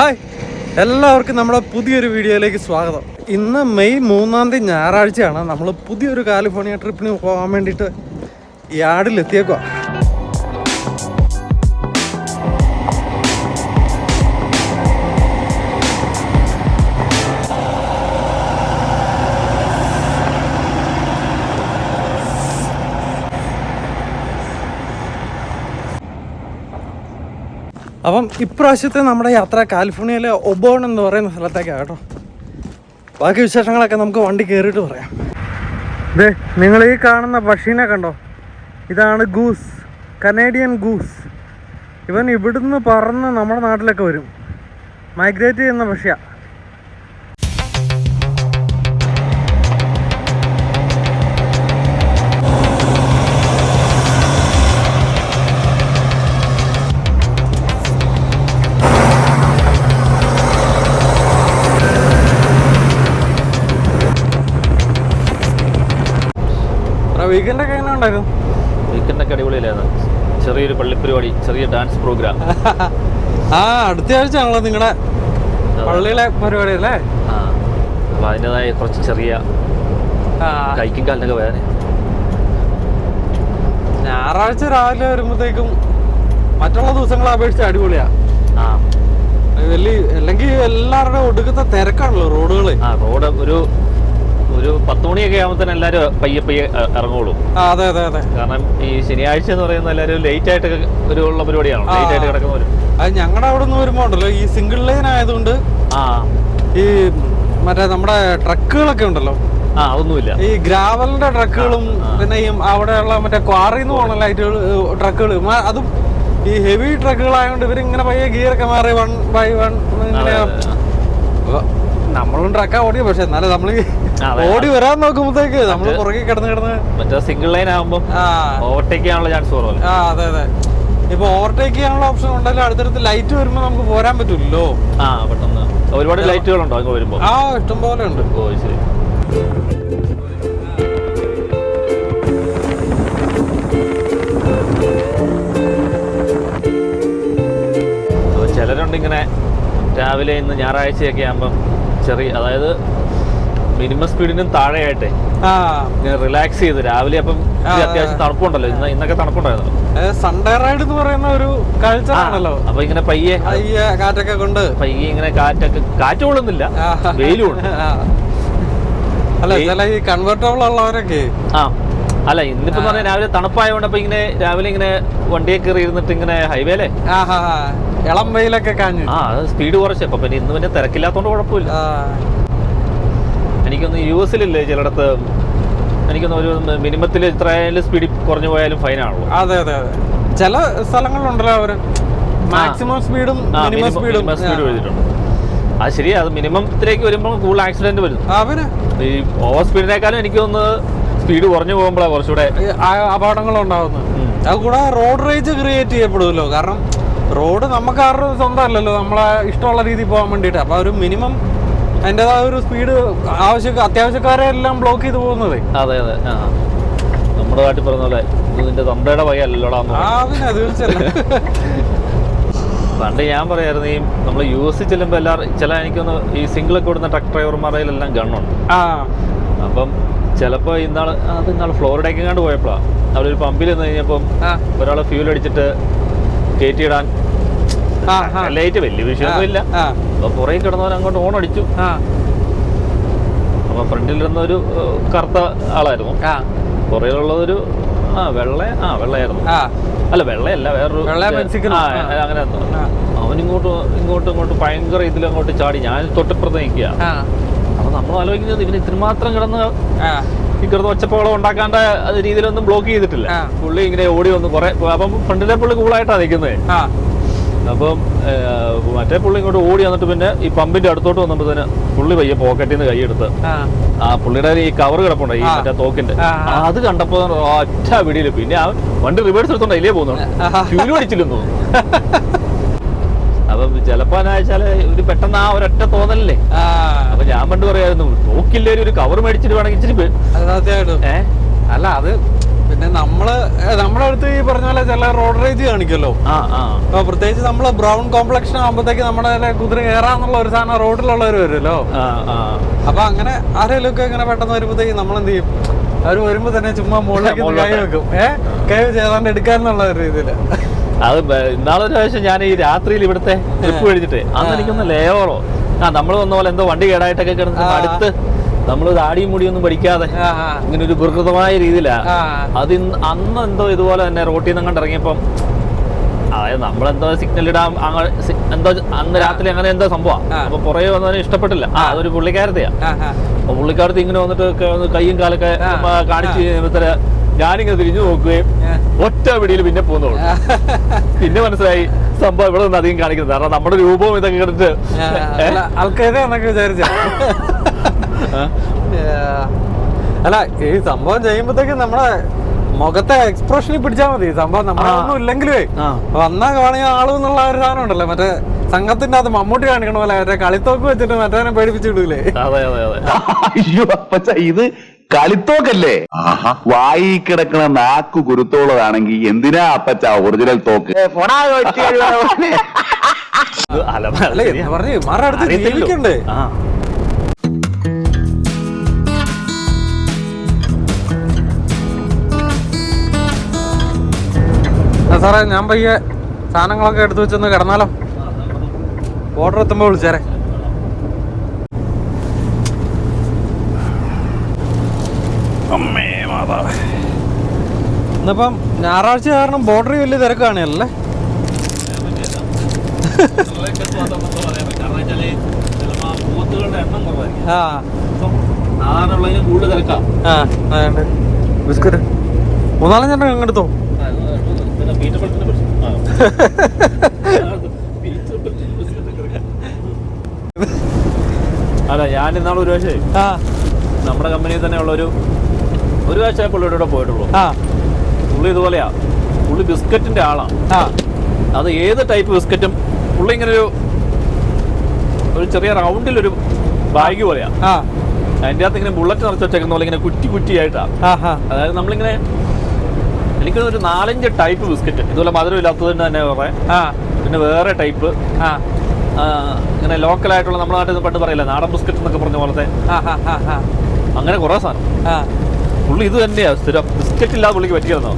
Hi, എല്ലാവർക്കും നമ്മുടെ പുതിയൊരു വീഡിയോയിലേക്ക് സ്വാഗതം. ഇന്ന് മെയ് 3 ഞായറാഴ്ചയാണ്. നമ്മൾ പുതിയൊരു കാലിഫോർണിയ ട്രിപ്പിന് പോകാൻ വേണ്ടിയിട്ട് യാർഡിലെത്തിയേക്കുക. അപ്പം ഇപ്രാവശ്യത്തെ നമ്മുടെ യാത്ര കാലിഫോർണിയയിലെ ഒബേൺ എന്ന് പറയുന്ന സ്ഥലത്തേക്കാണ് കേട്ടോ. ബാക്കി വിശേഷങ്ങളൊക്കെ നമുക്ക് വണ്ടി കയറിയിട്ട് പറയാം. ദേ, നിങ്ങൾ ഈ കാണുന്ന പക്ഷീനെ കണ്ടോ? ഇതാണ് ഗൂസ്, കനേഡിയൻ ഗൂസ്. ഇവൻ ഇവിടുന്ന് പറന്ന് നമ്മുടെ നാട്ടിലൊക്കെ വരും. മൈഗ്രേറ്റ് ചെയ്യുന്ന പക്ഷിയാണ്. വീക്കെൻഡൊക്കെ എങ്ങനെ ഉണ്ടായിരുന്നു? വീക്കെൻഡൊക്കെ അടിപൊളിയിലായിരുന്നു. ചെറിയൊരു പള്ളിപ്പരിപാടി, ചെറിയ ഡാൻസ് പ്രോഗ്രാം. അടുത്ത ആഴ്ച ആണല്ലോ നിങ്ങളുടെ പള്ളിയിലെ പരിപാടി അല്ലേ? അപ്പോൾ അതിൻ്റെതായ കുറച്ച് ചെറിയ കൈക്കും കാലിനൊക്കെ വേദന. ഞായറാഴ്ച രാവിലെ വരുമ്പോഴത്തേക്കും മറ്റുള്ള ദിവസങ്ങളെ അപേക്ഷിച്ച് അടിപൊളിയാ. അല്ലെങ്കിൽ എല്ലാവരുടെയും ഒടുക്കത്തെ തിരക്കാണല്ലോ റോഡുകള്. റോഡ് ഒരു 10 മണിയൊക്കെ ആകുമ്പോൾ തന്നെ എല്ലാവരും പയ്യെ ഇറങ്ങുള്ളൂ. അതെ അതെ അതെ. കാരണം ഈ ശനിയാഴ്ച എന്ന് പറയുന്നത് എല്ലാവരും ലേറ്റ് ആയിട്ട് ഉള്ള പരിപാടിയാണ്. ലേറ്റ് ആയിട്ട് കിടക്കുന്നവര്. അത് ഞങ്ങളുടെ അവിടെ നിന്ന് വരുമ്പോ ഉണ്ടല്ലോ, ഈ സിംഗിൾ ലൈൻ ആയതുകൊണ്ട് ഈ മറ്റേ നമ്മുടെ ട്രക്കുകളൊക്കെ ഉണ്ടല്ലോ, അതൊന്നുമില്ല. ഈ ഗ്രാവലിന്റെ ട്രക്കുകളും പിന്നെ ഈ അവിടെയുള്ള മറ്റേ ക്വാറിന്ന് പോണ ലൈറ്റുകൾ ട്രക്കുകൾ, അതും ഈ ഹെവി ട്രക്കുകളായതുകൊണ്ട് ഇവരിങ്ങനെ പയ്യെ ഗിയറൊക്കെ മാറി 1 by 1 ഇങ്ങനെ. നമ്മളും ട്രക്കാ ഓടിയ, പക്ഷെ എന്നാലും നമ്മള് ഓടി വരാൻ നോക്കുമ്പോഴത്തേക്ക് നമ്മള് പുറകെ കിടന്ന് മറ്റേ സിംഗിൾ ലൈൻ ആകുമ്പോൾ ഓവർടേക്ക് ചെയ്യാനുള്ള ചാൻസ് കുറവല്ലേ? അതെ അതെ. ഇപ്പൊ ഓവർടേക്ക് ചെയ്യാനുള്ള ഓപ്ഷൻ ഉണ്ടല്ലോ, അടുത്തടുത്ത് ലൈറ്റ് വരുമ്പോ നമുക്ക് പോരാൻ പറ്റൂല്ലോ. പെട്ടെന്ന് ഒരുപാട് ലൈറ്റുകളുണ്ടോ അങ്ങ് വരുമ്പോ? ഇഷ്ടംപോലെ ഉണ്ട്. ഓ ശരി. ചിലരുണ്ട് ഇങ്ങനെ രാവിലെ ഇന്ന് ഞായറാഴ്ചയൊക്കെ ആകുമ്പം അതായത് മിനിമം സ്പീഡിനും താഴെയായിട്ടെ റിലാക്സ് ചെയ്ത് രാവിലെ. അപ്പം അത്യാവശ്യം തണുപ്പുണ്ടല്ലോ, ഇന്നൊക്കെ തണുപ്പുണ്ടായിരുന്നു. സൺഡേ റൈഡ് എന്ന് പറയുന്ന ഒരു കൾച്ചർ ആണല്ലോ. അപ്പൊ ഇങ്ങനെ പയ്യെ കാറ്റൊക്കെ കൊണ്ട് പയ്യെ ഇങ്ങനെ കാറ്റ് കൊള്ളുന്നില്ല, വെയിലും ഉണ്ട്. അല്ല, ചില ഈ കൺവെർട്ടബിൾ ഉള്ളവരൊക്കെ അല്ല ഇന്നിപ്പോ പറഞ്ഞാൽ രാവിലെ തണുപ്പായതുകൊണ്ട് അപ്പൊ ഇങ്ങനെ രാവിലെ ഇങ്ങനെ വണ്ടിയെ കയറി ഇരുന്നിട്ട് ഇങ്ങനെ ഹൈവേയിലെ ഇളം വെയിലൊക്കെ കാഞ്ഞു സ്പീഡ് കുറച്ച്. അപ്പൊ പിന്നെ ഇന്ന് പിന്നെ തിരക്കില്ലാത്തോണ്ട് കുഴപ്പമില്ല. എനിക്കൊന്ന് US-ലില്ലേ ചിലയിടത്ത് എനിക്കൊന്ന് ഒരു മിനിമത്തിൽ ഇത്രയായാലും സ്പീഡ് കുറഞ്ഞു പോയാലും ഫൈനാണല്ലോ. അതെ അതെ അതെ. ചില സ്ഥലങ്ങളിലുണ്ടല്ലോ അവര് മാക്സിമം സ്പീഡും മിനിമം സ്പീഡ് എഴുതിയിട്ടുണ്ട്. അത് ശരിയാ. അത് മിനിമത്തിലേക്ക് വരുമ്പോൾ കൂടുതൽ ആക്സിഡന്റ് വരും. ഈ ഓവർ സ്പീഡിനേക്കാളും എനിക്കൊന്ന് സ്പീഡ് കുറഞ്ഞു പോകുമ്പോഴാണ് കുറച്ചുകൂടെ അപകടങ്ങളുണ്ടാവുന്നത്. അത് കൂടെ റോഡ് റേജ് ക്രിയേറ്റ് ചെയ്യപ്പെടുമല്ലോ. കാരണം റോഡ് നമുക്ക് ആരുടെ സ്വന്തം അല്ലല്ലോ, നമ്മളെ ഇഷ്ടമുള്ള രീതിയിൽ പോകാൻ വേണ്ടിയിട്ട്. അപ്പൊ ഒരു മിനിമം അതിൻ്റെതായ ഒരു സ്പീഡ് അത്യാവശ്യക്കാരെ എല്ലാം ബ്ലോക്ക് ചെയ്ത് പോകുന്നത്. അതെ അതെ. നമ്മുടെ നാട്ടിൽ പറഞ്ഞ പോലെ ഇതിന്റെ തന്തയുടെ വക അല്ലല്ലോടാന്ന്. പണ്ട് ഞാൻ പറയായിരുന്നു, ഈ നമ്മൾ US ചെല്ലുമ്പോൾ എല്ലാവരും എനിക്കൊന്ന് ഈ സിംഗിളൊക്കെ കൊടുക്കുന്ന ട്രക്ക് ഡ്രൈവർമാരെല്ലാം ഗണ്ണുണ്ട്. അപ്പം ചിലപ്പോൾ ഇന്നാൾ ഫ്ലോറിഡയ്ക്ക് കണ്ട് പോയപ്പോഴാണ് അവിടെ ഒരു പമ്പിൽ നിന്ന് കഴിഞ്ഞപ്പം ഒരാളെ ഫ്യൂൽ അടിച്ചിട്ട് കയറ്റിയിടാൻ ലൈറ്റ് വലിയ വിഷയമൊന്നും ഇല്ല. അപ്പൊ പുറകെ കിടന്നവൻ അങ്ങോട്ട് ഓൺ അടിച്ചു. അപ്പൊ ഫ്രണ്ടിലിരുന്ന ഒരു കറുത്ത ആളായിരുന്നു, പുറകിലുള്ളതൊരു വെള്ളയായിരുന്നു. അല്ല വെള്ളയല്ല, വേറൊരു അങ്ങനെ. അവൻ ഇങ്ങോട്ട് ഭയങ്കര ഇതിലങ്ങോട്ട് ചാടി. ഞാൻ തൊട്ടിപ്പുറത്ത് നിൽക്കുക. അപ്പൊ നമ്മൾ ആലോചിക്കുന്നത് ഇവന് ഇത്രമാത്രം കിടന്ന് ഒച്ചപ്പുകളും ഉണ്ടാക്കാണ്ട രീതിയിലൊന്നും ബ്ലോക്ക് ചെയ്തിട്ടില്ല. പുള്ളി ഇങ്ങനെ ഓടി വന്നു കുറെ. അപ്പം ഫ്രണ്ടിലെ പുള്ളി കൂളായിട്ടാണ് നിൽക്കുന്നത്. അപ്പം മറ്റേ പുള്ളി ഇങ്ങോട്ട് ഓടി വന്നിട്ട് പിന്നെ ഈ പമ്പിന്റെ അടുത്തോട്ട് വന്നപ്പോഴത്തേന് പുള്ളി പയ്യെ പോക്കറ്റിൽ നിന്ന് കൈയെടുത്ത് പുള്ളിയുടെ ഈ കവർ കിടപ്പുണ്ട്, ഈ മറ്റേ തോക്കിന്റെ, അത് കണ്ടപ്പോ ഒറ്റ പിടിയില്. പിന്നെ ആ വണ്ടി റിവേഴ്സ് എടുത്തോണ്ട് അതിലേ പോകുന്നുണ്ട്, ഫ്യൂലും അടിച്ചില്ലെന്ന് തോന്നുന്നു. അപ്പം ചിലപ്പോ വെച്ചാല് ഒരു പെട്ടെന്ന് ആ ഒരൊറ്റ തോന്നലല്ലേ. അപ്പൊ ഞാൻ പണ്ട് പറയായിരുന്നു, തോക്കില്ലേ ഒരു കവർ മേടിച്ചിട്ട് വേണമെങ്കിൽ ഇച്ചിരി അല്ല അത് പിന്നെ നമ്മുടെ അടുത്ത് ഈ പറഞ്ഞ പോലെ ചില റോഡ് റേജ് കാണിക്കുമല്ലോ. അപ്പൊ പ്രത്യേകിച്ച് നമ്മള് ബ്രൗൺ കോംപ്ലക്ഷൻ ആകുമ്പോഴത്തേക്ക് നമ്മുടെ കുതിര കയറാന്നുള്ള ഒരു സാധനം റോഡിലുള്ളവർ വരുമല്ലോ. അപ്പൊ അങ്ങനെ ആരെങ്കിലും ഒക്കെ ഇങ്ങനെ പെട്ടെന്ന് വരുമ്പോഴത്തേക്ക് നമ്മളെന്ത് ചെയ്യും, അവര് വരുമ്പോ തന്നെ ചുമ്മാ മുകളിലേക്ക് കൈ വെക്കും. കൈ ചെയ്താണ്ട് എടുക്കാന്നുള്ള ഒരു രീതിയില്. അത് ഇന്നാളൊരു പ്രാവശ്യം ഞാൻ ഈ രാത്രിയിൽ ഇവിടുത്തെ ട്രിപ്പ് കഴിഞ്ഞിട്ട് അന്ന് എനിക്കൊന്ന് ലേവറോ നമ്മൾ വന്ന പോലെ എന്തോ വണ്ടി കേടായിട്ടൊക്കെ കിടന്ന് അടുത്ത് നമ്മള് താടിയും മുടിയൊന്നും പഠിക്കാതെ ഇങ്ങനെ ഒരു വികൃതമായ രീതിയിലാ അത്. അന്ന് എന്തോ ഇതുപോലെ തന്നെ റോട്ടിൽ നിന്ന് കണ്ട് ഇറങ്ങിയപ്പം, അതായത് നമ്മളെന്തോ സിഗ്നൽ ഇടാൻ എന്തോ അന്ന് രാത്രി അങ്ങനെ എന്തോ സംഭവം. അപ്പൊ പുറകെ വന്നതിന് ഇഷ്ടപ്പെട്ടില്ല. അതൊരു പുള്ളിക്കാരത്തെയാ. അപ്പൊ പുള്ളിക്കാരത്തി ഇങ്ങനെ വന്നിട്ട് കയ്യും കാലൊക്കെ കാണിച്ച് കഴിയുമ്പോഴത്തെ ഞാനിങ്ങനെ തിരിഞ്ഞു നോക്കുകയും ഒറ്റ പിടിയിൽ പിന്നെ പോകുന്നുള്ളൂ. പിന്നെ മനസ്സിലായി സംഭവം ഇവിടെ നിന്ന് അധികം കാണിക്കുന്നത്, കാരണം നമ്മുടെ രൂപവും ഇതൊക്കെ കിടന്നിട്ട് ആൾക്കാരെ വിചാരിച്ച. അല്ല, ഈ സംഭവം ചെയ്യുമ്പോഴത്തേക്ക് നമ്മുടെ മുഖത്തെ എക്സ്പ്രഷനിൽ പിടിച്ചാൽ മതി. സംഭവം നമ്മളൊന്നും ഇല്ലെങ്കിലേ വന്നാ കാണിയ ആള് എന്നുള്ള ഒരു സാധനം ഉണ്ടല്ലോ, മറ്റേ സംഘത്തിന്റെ അത് മമ്മൂട്ടി കാണിക്കണ പോലെ മറ്റേ കളിത്തോക്ക് വെച്ചിട്ട് മറ്റേ പേടിപ്പിച്ചു വിടൂലേ. അയ്യോ അപ്പച്ച, ഇത് കളിത്തോക്കല്ലേ? വായി കിടക്കണ നാക്കു കുരുത്തോളതാണെങ്കിൽ എന്തിനാ അപ്പച്ച ഒറിജിനൽ തോക്ക്? പറഞ്ഞു മാറടുത്ത് ജീവിക്കണ്ടേ. സാറേ, ഞാൻ പയ്യെ സാധനങ്ങളൊക്കെ എടുത്തു വെച്ചൊന്ന് കിടന്നാലോ? ഓർഡർ എത്തുമ്പോ വിളിച്ചേരെ. അമ്മേ മാതാവേ, ഇന്നിപ്പം ഞായറാഴ്ച കാരണം ബോർഡറി വലിയ തിരക്ക് കാണിയല്ലേ? ബിസ്ക്കറ്റ് 3-4 അങ്ങെടുത്തോ. അല്ല, ഞാൻ ഇന്നാൾ ഒരു പക്ഷേ നമ്മുടെ കമ്പനിയിൽ തന്നെ ഉള്ള ഒരു ആഴ്ച പുള്ളിയുടെ പോയിട്ടുള്ളൂ. പുള്ളി ഇതുപോലെയാ, പുള്ളി ബിസ്ക്കറ്റിന്റെ ആളാണ്. അത് ഏത് ടൈപ്പ് ബിസ്ക്കറ്റും പുള്ളി ഇങ്ങനെ ഒരു ചെറിയ റൗണ്ടിലൊരു ബാഗ് പോലെയാ. അതിൻ്റെ അകത്ത് ഇങ്ങനെ ബുള്ളറ്റ് നിറച്ച് വെച്ചേക്കുന്ന പോലെ ഇങ്ങനെ കുറ്റി കുറ്റിയായിട്ടാ. അതായത് നമ്മളിങ്ങനെ എനിക്ക് ഒരു 4-5 ടൈപ്പ് ബിസ്ക്കറ്റ് ഇതുപോലെ മധുരം ഇല്ലാത്തതിന് തന്നെ കുറെ, പിന്നെ വേറെ ടൈപ്പ് ഇങ്ങനെ ലോക്കലായിട്ടുള്ള നമ്മുടെ നാട്ടിൽ പണ്ട് പറയില്ല നാടൻ ബിസ്ക്കറ്റ് എന്നൊക്കെ പറഞ്ഞ പോലത്തെ, അങ്ങനെ കുറെ സാധനം. പുള്ളി ഇത് തന്നെയാ സ്ഥിരം. ബിസ്ക്കറ്റ് ഇല്ലാതെ പുള്ളിക്ക് പറ്റിയിരുന്നോ?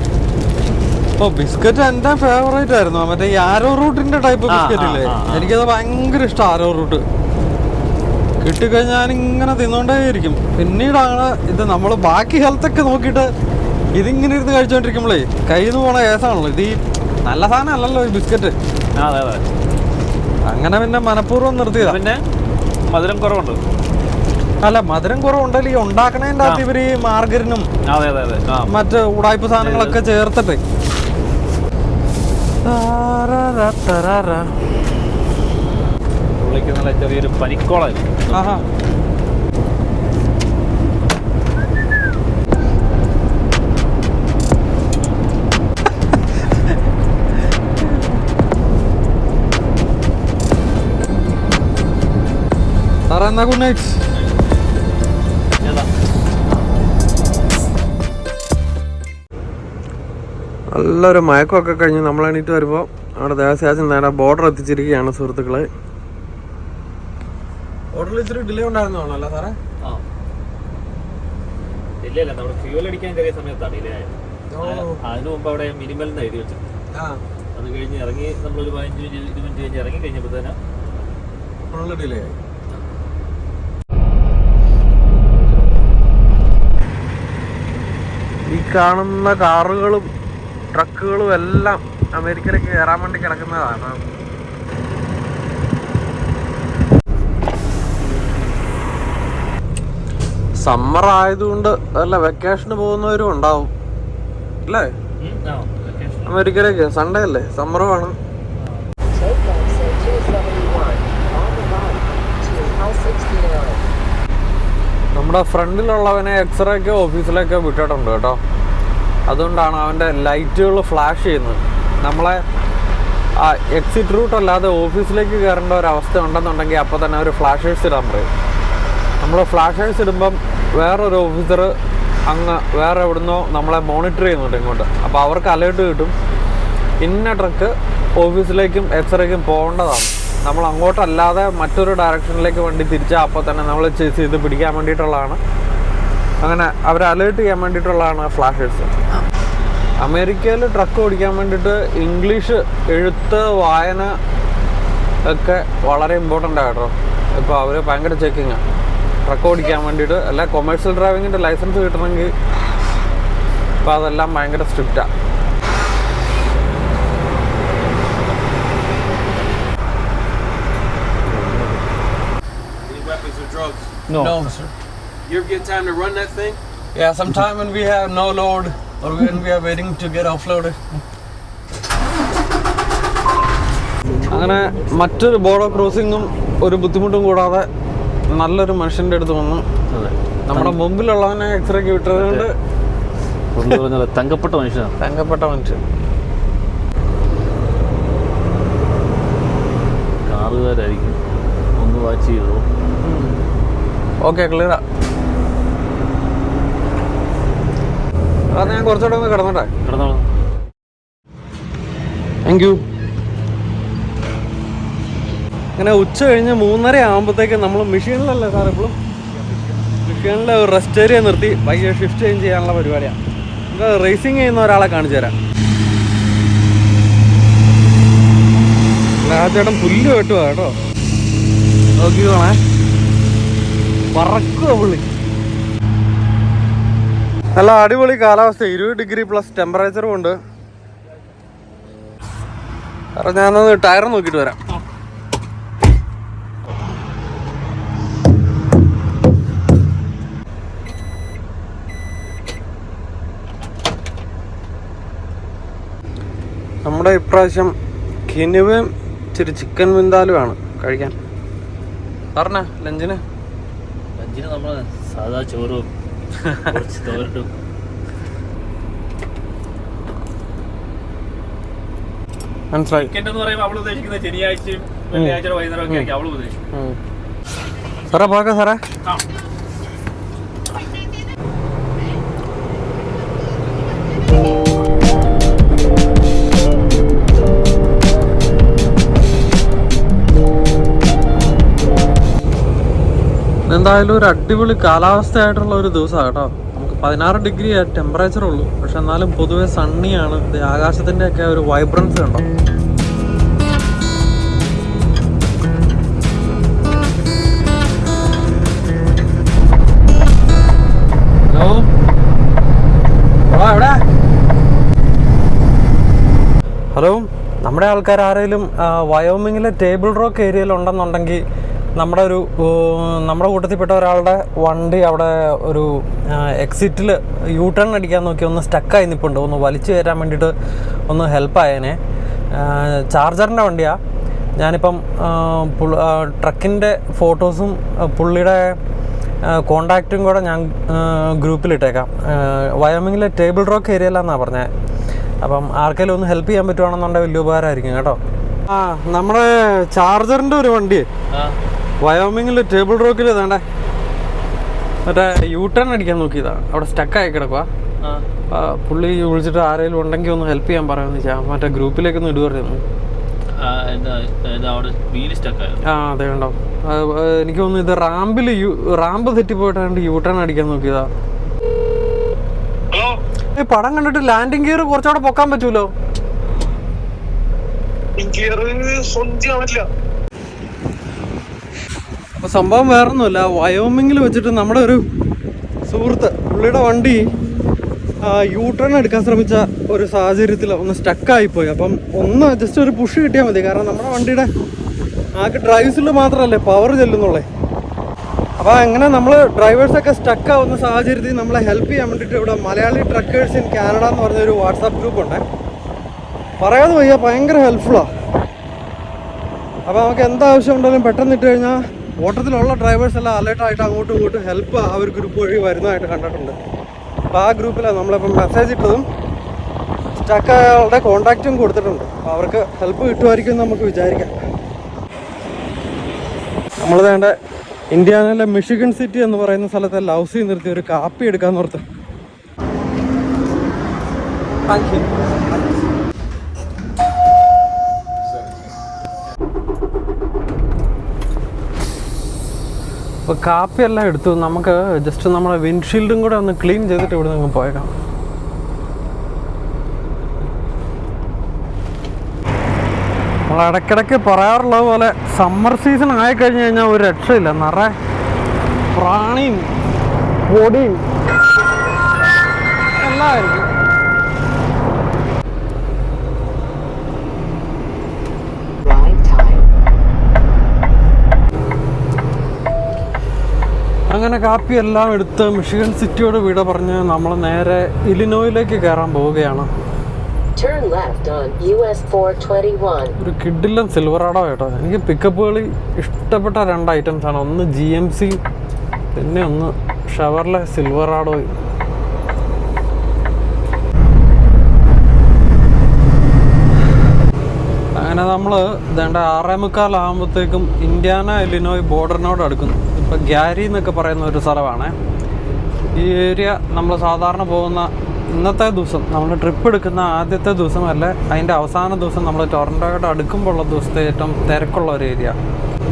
ഓ, ബിസ്ക്കറ്റ് എന്റെ ഫേവറേറ്റ് ആയിരുന്നു. മറ്റേ ആരോ റൂട്ടിന്റെ ടൈപ്പ് ബിസ്ക്കറ്റ് ഇല്ലേ, എനിക്കത് ഭയങ്കര ഇഷ്ടം. ആരോ റൂട്ട് കിട്ടിക്കഴിഞ്ഞാൽ ഞാനിങ്ങനെ തിന്നോണ്ടേയിരിക്കും. പിന്നീടാണ് ഇത് നമ്മള് ബാക്കി ഹെൽത്തൊക്കെ നോക്കിയിട്ട് ഇതിങ്ങനെ ഇരുന്ന് കഴിച്ചോണ്ടിരിക്കുമ്പോഴേ കയ്യിൽ നിന്ന് പോണ കേസാണല്ലോ ഇത്. ഈ നല്ല സാധനം അല്ലല്ലോ ഈ ബിസ്ക്കറ്റ്. അങ്ങനെ പിന്നെ മനഃപൂർവ്വം നിർത്തിയതാ. പിന്നെ മധുരം കുറവുണ്ട്. അല്ല, മധുരം കുറവുണ്ടല്ലോ ഈ ഉണ്ടാക്കണേന്റെ അകത്ത് ഇവര് ഈ മാർഗരിനും മറ്റ് ഉടായ്പ സാധനങ്ങളൊക്കെ ചേർത്തിട്ട്. പുള്ളിക്ക് നല്ല ചെറിയൊരു പനിക്കോളായിരുന്നു. സാറേ, എന്നാ ഗുഡ് നൈറ്റ്. നല്ലൊരു മയക്കമൊക്കെ കഴിഞ്ഞ് നമ്മൾ എണീറ്റ് വരുമ്പോൾ അവിടെ ദേവസ്യാച്ചൻ നേരെ ബോർഡർ എത്തിച്ചിരിക്കുകയാണ് സുഹൃത്തുക്കളെ. ബോർഡറിൽ ഇച്ചിരി ഡിലേ ഉണ്ടായിരുന്നോ അല്ലേ സാറേ? ഇല്ല, നമ്മുടെ ഫ്യൂൽ അടിക്കാൻ ചെറിയ സമയത്താണ് ഡിലേ ആയത്. അതിനു മുമ്പ് അവിടെ മിനിമൽ എന്ന് എഴുതി വെച്ചു. അത് കഴിഞ്ഞ് ഇറങ്ങി നമ്മളൊരു 15-20 മിനിറ്റ് കഴിഞ്ഞ് ഇറങ്ങി കഴിഞ്ഞപ്പോൾ തന്നെ ഫുള്ള് ഡിലേ ആയി. ഈ കാണുന്ന കാറുകളും ട്രക്കുകളും എല്ലാം അമേരിക്കയിലേക്ക് കയറാൻ വേണ്ടി കിടക്കുന്നതാണ്. സമ്മർ ആയതുകൊണ്ട് അല്ല, വെക്കേഷന് പോകുന്നവരും ഉണ്ടാവും അല്ലേ അമേരിക്കയിലേക്ക്? സൺഡേ അല്ലേ, സമ്മറുമാണ്. നമ്മുടെ ഫ്രണ്ടിലുള്ളവനെ എക്സ്റേക്ക് ഓഫീസിലേക്ക് വിട്ടിട്ടുണ്ട് കേട്ടോ. അതുകൊണ്ടാണ് അവൻ്റെ ലൈറ്റുകൾ ഫ്ലാഷ് ചെയ്യുന്നത്. നമ്മളെ എക്സിറ്റ് റൂട്ട് അല്ലാതെ ഓഫീസിലേക്ക് കയറേണ്ട ഒരവസ്ഥ ഉണ്ടെന്നുണ്ടെങ്കിൽ അപ്പോൾ തന്നെ അവർ ഫ്ലാഷേഴ്സ് ഇടാൻ പറയും. നമ്മൾ ഫ്ലാഷേഴ്സ് ഇടുമ്പം വേറൊരു ഓഫീസർ അങ്ങ് വേറെ എവിടുന്നോ നമ്മളെ മോണിറ്റർ ചെയ്യുന്നുണ്ട് ഇങ്ങോട്ട്. അപ്പോൾ അവർക്ക് അലേർട്ട് കിട്ടും, ഇന്ന ട്രക്ക് ഓഫീസിലേക്കും എക്സ്റേക്കും പോകേണ്ടതാണ്. നമ്മൾ അങ്ങോട്ടല്ലാതെ മറ്റൊരു ഡയറക്ഷനിലേക്ക് വണ്ടി തിരിച്ചാൽ അപ്പോൾ തന്നെ നമ്മൾ ചേസ് ചെയ്ത് പിടിക്കാൻ വേണ്ടിയിട്ടുള്ളതാണ്. അങ്ങനെ അവരെ അലേർട്ട് ചെയ്യാൻ വേണ്ടിയിട്ടുള്ളതാണ് ഫ്ലാഷേഴ്സ്. അമേരിക്കയിൽ ട്രക്ക് ഓടിക്കാൻ വേണ്ടിയിട്ട് ഇംഗ്ലീഷ് എഴുത്ത് വായന ഒക്കെ വളരെ ഇമ്പോർട്ടൻ്റ് ആണ് കേട്ടോ. ഇപ്പോൾ അവർ ഭയങ്കര ചെക്കിങ്ങാണ് ട്രക്ക് ഓടിക്കാൻ വേണ്ടിയിട്ട്. അല്ല കൊമേഴ്ഷ്യൽ ഡ്രൈവിങ്ങിൻ്റെ ലൈസൻസ് കിട്ടണമെങ്കിൽ ഇപ്പോൾ അതെല്ലാം ഭയങ്കര സ്ട്രിക്റ്റാണ്. No. No, sir. You ever get time to run that thing? Yeah, sometime when we have no load or when we are waiting to get offloaded. അങ്ങനെ മറ്റൊരു ബോർഡർ ക്രോസിങ്ങും ഒരു ബുദ്ധിമുട്ടും കൂടാതെ നല്ലൊരു മനുഷ്യൻ്റെ അടുത്ത് വന്നു. നമ്മുടെ മുമ്പിലുള്ളവനെ എക്സ്റേക്ക് വിട്ടതുകൊണ്ട് തങ്കപ്പെട്ട മനുഷ്യനാണ്. തങ്കപ്പെട്ട മനുഷ്യൻ. കാറുകാരായിരിക്കും, ഒന്ന് വാച്ച് ചെയ്തോ. ഓക്കെ, ക്ലിയറാ. അത് ഞാൻ കുറച്ചുകൂടെ ഒന്ന് കിടന്നോട്ടെ. കിടന്നോളൂ. Thank you. അങ്ങനെ ഉച്ച കഴിഞ്ഞ് 3:30 ആകുമ്പോഴത്തേക്ക് നമ്മൾ മെഷീനിലല്ലേ സാർ എപ്പോഴും മെഷീനിൽ ഒരു റെസ്റ്റ് ഏരിയ നിർത്തി പയ്യെ ഷിഫ്റ്റ് ചേഞ്ച് ചെയ്യാനുള്ള പരിപാടിയാണ്. നമുക്ക് റേസിങ് ചെയ്യുന്ന ഒരാളെ കാണിച്ചു തരാം. ആ ചേട്ടൻ പുല്ല് വെട്ടുക കേട്ടോ. നോക്കിക്കോണേ, പറക്കുക പുള്ളി. നല്ല അടിപൊളി കാലാവസ്ഥ, 20 ഡിഗ്രി പ്ലസ് ടെമ്പറേച്ചറും ഉണ്ട്. കാരണം ഞാനൊന്ന് ടയർ നോക്കിയിട്ട് വരാം. നമ്മുടെ ഇപ്രാവശ്യം കിനുവയും ഇച്ചിരി ചിക്കൻ വിന്താലുമാണ് കഴിക്കാൻ. പറഞ്ഞ ലഞ്ചിന് നമ്മൾ സാധാ ചോറും കുറച്ച് തോരട്ടും. മനസ്സിലായി. സാറേ പോകാം സാറേ. എന്തായാലും ഒരു അടിപൊളി കാലാവസ്ഥയായിട്ടുള്ള ഒരു ദിവസമാണ് കേട്ടോ. നമുക്ക് 16 ഡിഗ്രി ടെമ്പറേച്ചർ ഉള്ളൂ, പക്ഷെ എന്നാലും പൊതുവെ സണ്ണിയാണ്. ആകാശത്തിൻ്റെ ഒക്കെ ഒരു വൈബ്രൻസ് ഉണ്ടോ. ഹലോ, എവിടെ? ഹലോ, നമ്മുടെ ആൾക്കാർ ആരെങ്കിലും വയോമിങ്ങിലെ ടേബിൾ റോക്ക് ഏരിയയിൽ ഉണ്ടെന്നുണ്ടെങ്കിൽ നമ്മുടെ കൂട്ടത്തിൽപ്പെട്ട ഒരാളുടെ വണ്ടി അവിടെ ഒരു എക്സിറ്റിൽ യൂ ടേൺ അടിക്കാൻ നോക്കി ഒന്ന് സ്റ്റക്കായി നിൽപ്പുണ്ട്. ഒന്ന് വലിച്ചു കയറ്റാൻ വേണ്ടിയിട്ട് ഒന്ന് ഹെൽപ്പായേനെ. ചാർജറിൻ്റെ വണ്ടിയാണ്. ഞാനിപ്പം ട്രക്കിൻ്റെ ഫോട്ടോസും പുള്ളിയുടെ കോണ്ടാക്റ്റും കൂടെ ഞാൻ ഗ്രൂപ്പിലിട്ടേക്കാം. വയോമിങ്ങിലെ ടേബിൾ റോക്ക് ഏരിയയിലാണെന്നാണ് പറഞ്ഞത്. അപ്പം ആർക്കെങ്കിലും ഒന്ന് ഹെൽപ്പ് ചെയ്യാൻ പറ്റുവാണെന്നുണ്ടെങ്കിൽ വലിയ ഉപകാരമായിരിക്കും കേട്ടോ. ആ, നമ്മുടെ ചാർജറിൻ്റെ ഒരു വണ്ടി വയോമിങ്ങിൽ ടേബിൾ റോക്കിൽ വേണ്ടേ മറ്റേ യൂ ടേൺ അടിക്കാൻ നോക്കിയതാണ്. അവിടെ സ്റ്റക്കായി കിടക്കുക. പുള്ളി വിളിച്ചിട്ട് ആരെങ്കിലും ഉണ്ടെങ്കിൽ ഒന്ന് ഹെൽപ്പ് ചെയ്യാൻ പറയാമെന്ന് വെച്ചാൽ മറ്റേ ഗ്രൂപ്പിലേക്കൊന്ന് ഇടുവായിരുന്നു. ആ അതെ ഉണ്ടോ. എനിക്ക് തോന്നുന്നു ഇത് റാമ്പ് തെറ്റിപ്പോയിട്ടാണ്ട് യൂ ടേൺ അടിക്കാൻ നോക്കിയതാ. പടം കണ്ടിട്ട് ലാൻഡിങ് ഗിയർ കുറച്ചുകൂടെ പൊക്കാൻ പറ്റൂലോ. അപ്പോൾ സംഭവം വേറൊന്നുമില്ല. വയോമിങ്ങിൽ വെച്ചിട്ട് നമ്മുടെ ഒരു സുഹൃത്ത് പുള്ളിയുടെ വണ്ടി യൂ ടേൺ എടുക്കാൻ ശ്രമിച്ച ഒരു സാഹചര്യത്തിൽ ഒന്ന് സ്റ്റക്കായിപ്പോയി. അപ്പം ഒന്ന് ജസ്റ്റ് ഒരു പുഷ് കിട്ടിയാൽ മതി. കാരണം നമ്മുടെ വണ്ടിയുടെ ആകെ ഡ്രൈവ്സിൽ മാത്രമല്ലേ പവർ ചെല്ലുന്നുള്ളേ. അപ്പോൾ അങ്ങനെ നമ്മൾ ഡ്രൈവേഴ്സൊക്കെ സ്റ്റക്കാവുന്ന സാഹചര്യത്തിൽ നമ്മളെ ഹെൽപ്പ് ചെയ്യാൻ വേണ്ടിയിട്ട് ഇവിടെ മലയാളി ട്രക്കേഴ്സ് ഇൻ കാനഡ എന്ന് പറഞ്ഞൊരു വാട്സാപ്പ് ഗ്രൂപ്പുണ്ട്. പറയാതെ വയ്യ, ഭയങ്കര ഹെൽപ്ഫുള്ളാണ്. അപ്പോൾ നമുക്ക് എന്താവശ്യം ഉണ്ടെങ്കിലും പെട്ടെന്ന് ഇട്ട് കഴിഞ്ഞാൽ ഓട്ടത്തിലുള്ള ഡ്രൈവേഴ്സ് എല്ലാം അലേർട്ടായിട്ട് അങ്ങോട്ടും ഇങ്ങോട്ടും ഹെൽപ്പ് ആ ഒരു ഗ്രൂപ്പ് വഴി വരുന്നതായിട്ട് കണ്ടിട്ടുണ്ട്. അപ്പോൾ ആ ഗ്രൂപ്പിലാണ് നമ്മളിപ്പം മെസ്സേജ് ഇട്ടതും സ്റ്റക്കായാളുടെ കോൺടാക്റ്റും കൊടുത്തിട്ടുണ്ട്. അപ്പോൾ അവർക്ക് ഹെൽപ്പ് കിട്ടുമായിരിക്കും എന്ന് നമുക്ക് വിചാരിക്കാം. നമ്മൾ വേണ്ട ഇന്ത്യാനയിലെ മിഷിഗൺ സിറ്റി എന്ന് പറയുന്ന സ്ഥലത്തെ ലൗസിൽ നിർത്തി ഒരു കാപ്പി എടുക്കാമെന്ന് ഓർത്ത് താങ്ക് യു. അപ്പോൾ കാപ്പിയെല്ലാം എടുത്തു. നമുക്ക് ജസ്റ്റ് നമ്മളെ വിൻഡ്ഷീൽഡും കൂടെ ഒന്ന് ക്ലീൻ ചെയ്തിട്ട് ഇവിടെ നിന്ന് പോയേക്കാം. നമ്മൾ ഇടയ്ക്കിടയ്ക്ക് പറയാറുള്ളത് പോലെ സമ്മർ സീസൺ ആയിക്കഴിഞ്ഞ് കഴിഞ്ഞാൽ ഒരു രക്ഷയില്ല. നിറയെ പ്രാണിയും പൊടിയും എല്ലാമായിരിക്കും. അങ്ങനെ കാപ്പി എല്ലാം എടുത്ത് മിഷിഗൺ സിറ്റിയോട് വിട പറഞ്ഞ് നമ്മൾ നേരെ ഇലിനോയിലേക്ക് കയറാൻ പോവുകയാണ്. ഒരു കിഡിലും സിൽവറാഡോ കേട്ടോ. എനിക്ക് പിക്കപ്പുകളിൽ ഇഷ്ടപ്പെട്ട 2 ഐറ്റംസ് ആണ്. ഒന്ന് GMC, പിന്നെ ഒന്ന് ഷവർലെ സിൽവറാഡോയും. അങ്ങനെ നമ്മൾ 6:45 ആകുമ്പോഴത്തേക്കും ഇന്ത്യാന ഇലിനോയ് ബോർഡറിനോട് അടുക്കുന്നു. ഇപ്പോൾ ഗ്യാരി എന്നൊക്കെ പറയുന്ന ഒരു സ്ഥലമാണ്. ഈ ഏരിയ നമ്മൾ സാധാരണ പോകുന്ന ഇന്നത്തെ ദിവസം നമ്മൾ ട്രിപ്പ് എടുക്കുന്ന ആദ്യത്തെ ദിവസമല്ല, അതിൻ്റെ അവസാന ദിവസം നമ്മൾ ടൊറൻറ്റോയോട് അടുക്കുമ്പോഴുള്ള ദിവസത്തെ ഏറ്റവും തിരക്കുള്ള ഒരു ഏരിയ.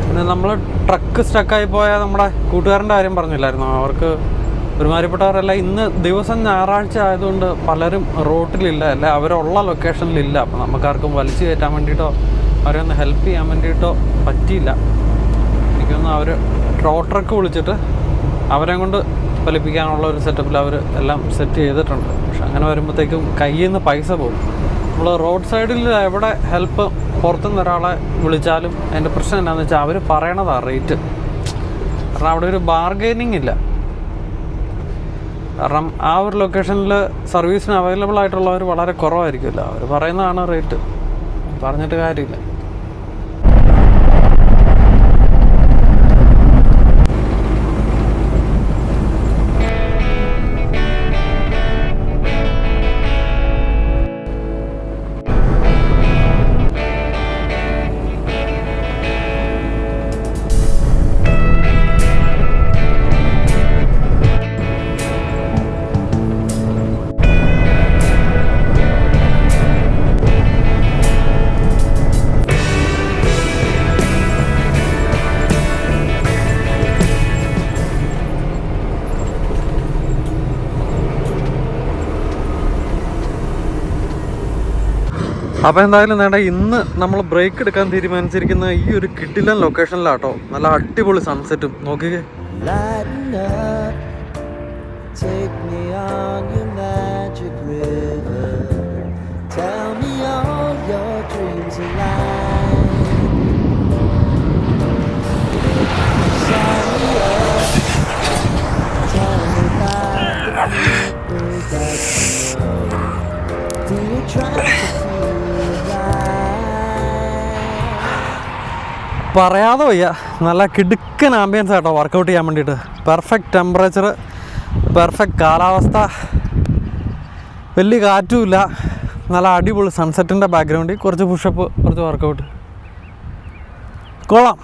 പിന്നെ നമ്മൾ ട്രക്ക് സ്റ്റക്കായി പോയ നമ്മുടെ കൂട്ടുകാരൻ്റെ കാര്യം പറഞ്ഞില്ലായിരുന്നു. അവർക്ക് ഒരുമാതിരിപ്പെട്ടവരെല്ലാം ഇന്ന് ദിവസം ഞായറാഴ്ച ആയതുകൊണ്ട് പലരും റോട്ടിലില്ല, അല്ലെ അവരുള്ള ലൊക്കേഷനിലില്ല. അപ്പോൾ നമുക്കാർക്കും വലിച്ചു കയറ്റാൻ വേണ്ടിയിട്ടോ അവരെ ഒന്ന് ഹെൽപ്പ് ചെയ്യാൻ വേണ്ടിയിട്ടോ പറ്റിയില്ല. എനിക്കൊന്ന് അവർ റോ ട്രക്ക് വിളിച്ചിട്ട് അവരെ കൊണ്ട് ഫലിപ്പിക്കാനുള്ള ഒരു സെറ്റപ്പിൽ അവർ എല്ലാം സെറ്റ് ചെയ്തിട്ടുണ്ട്. പക്ഷെ അങ്ങനെ വരുമ്പോഴത്തേക്കും കയ്യിൽ നിന്ന് പൈസ പോകും. നമ്മൾ റോഡ് സൈഡിൽ എവിടെ ഹെൽപ്പ് പുറത്തുനിന്ന് ഒരാളെ വിളിച്ചാലും അതിൻ്റെ പ്രശ്നം എന്താണെന്ന് വെച്ചാൽ അവർ പറയണതാണ് റേറ്റ്. കാരണം അവിടെ ഒരു ബാർഗെയിനിങ് ഇല്ല. കാരണം ആ ഒരു ലൊക്കേഷനിൽ സർവീസിന് അവൈലബിൾ ആയിട്ടുള്ളവർ വളരെ കുറവായിരിക്കുമല്ലോ. അവർ പറയുന്നതാണ് റേറ്റ്, പറഞ്ഞിട്ട് കാര്യമില്ല. അപ്പോൾ എന്തായാലും വേണ്ട, ഇന്ന് നമ്മൾ ബ്രേക്ക് എടുക്കാൻ തീരുമാനിച്ചിരിക്കുന്ന ഈ ഒരു കിഡിലൻ ലൊക്കേഷനിലാട്ടോ. നല്ല അടിപൊളി സൺസെറ്റും നോക്കിക്കേ. പറയാതെ വയ്യ, നല്ല കിടുക്കൻ ആംബിയൻസ് ആട്ടോ വർക്കൗട്ട് ചെയ്യാൻ വേണ്ടിയിട്ട്. പെർഫെക്റ്റ് ടെമ്പറേച്ചർ, പെർഫെക്റ്റ് കാലാവസ്ഥ, വലിയ കാറ്റുമില്ല, നല്ല അടിപൊളി സൺസെറ്റിൻ്റെ ബാക്ക്ഗ്രൗണ്ടിൽ കുറച്ച് പുഷപ്പ്, കുറച്ച് വർക്കൗട്ട്, കൊള്ളാം.